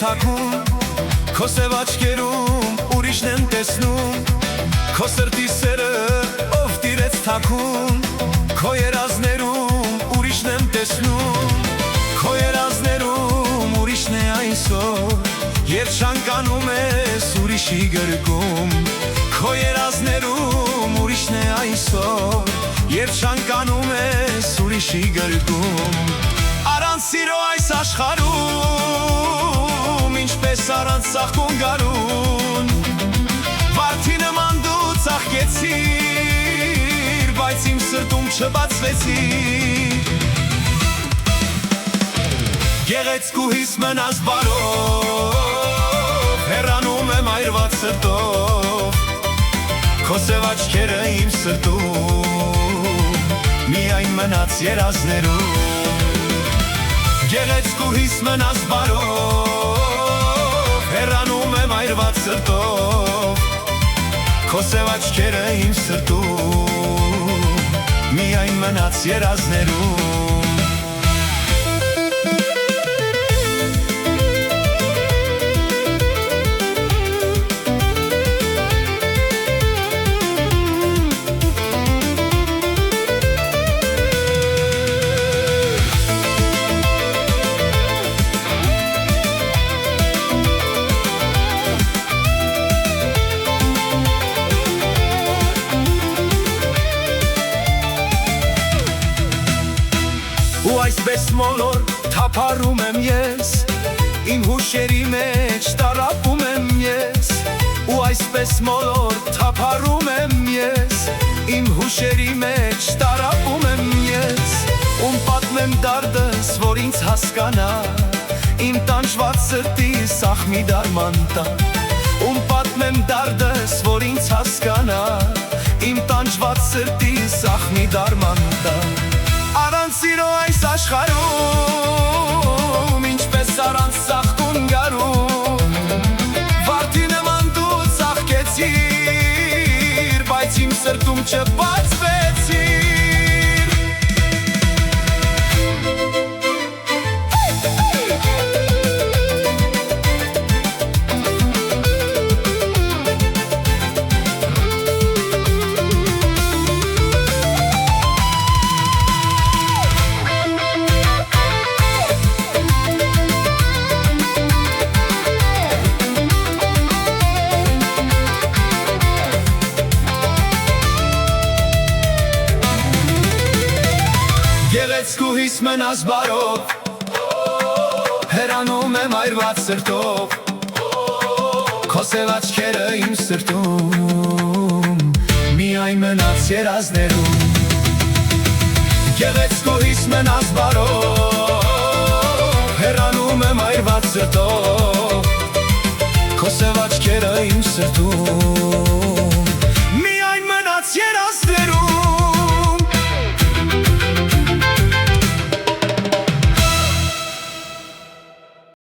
թաքուն Քո սև աչքերում ուրիշն եմ տեսնում Քո սրտի սերը ով տիրեց թաքուն Քո երազներում ուրիշն եմ տեսնում Քո երազներում ուրիշն է այսօր Երբ շանկանում ես ուրիշի գրկում Քո երազներում ուրիշն է այսօր Երբ շանկանում ես ուրիշի գրկում Առանց սիրո այս աշխարհում Ինչպես առանց ծաղկուն գարուն Վարդի նման դու ծաղկեցիր Բայց իմ սրտում չբացվեցիր Գեղեցկուհիս մնաս բարով Հեռանում եմ այրված սրտով Քո սև աչքերը իմ սրտում Միայն մնաց երազներում Գեղեցկուհիս մնաս բարով Հեռանում եմ այրված սրտով Քո սև աչքերը իմ սրտում Միայն մնաց երազներում Ու այսպես մոլոր թափառում եմ ես Իմ հուշերի մեջ տարապում եմ ես Ու այսպես մոլոր թափառում եմ ես Իմ հուշերի մեջ տարապում եմ ես Ում պատմեմ դարդս, որ ինձ հասկանա Իմ տանջված սրտի սաղ մի դարման տա Ում պատմեմ դարդս, որ ինձ հասկանա Իմ տանջված սրտի սաղ մի դարման տա Առանց սիրո այս աշխարհում Ինչպես առանց ծաղկուն գարուն Վարդի նման դու ծաղկեցիր Բայց իմ սրտում չբացվեցիր Գեղեցկուհիս մնաս բարով Հեռանում եմ այրված սրտով Քո սև աչքերը իմ սրտում Միայն մնաց երազներում Գեղեցկուհիս մնաս բարով Հեռանում եմ այրված սրտով Քո սև աչքերը իմ սրտում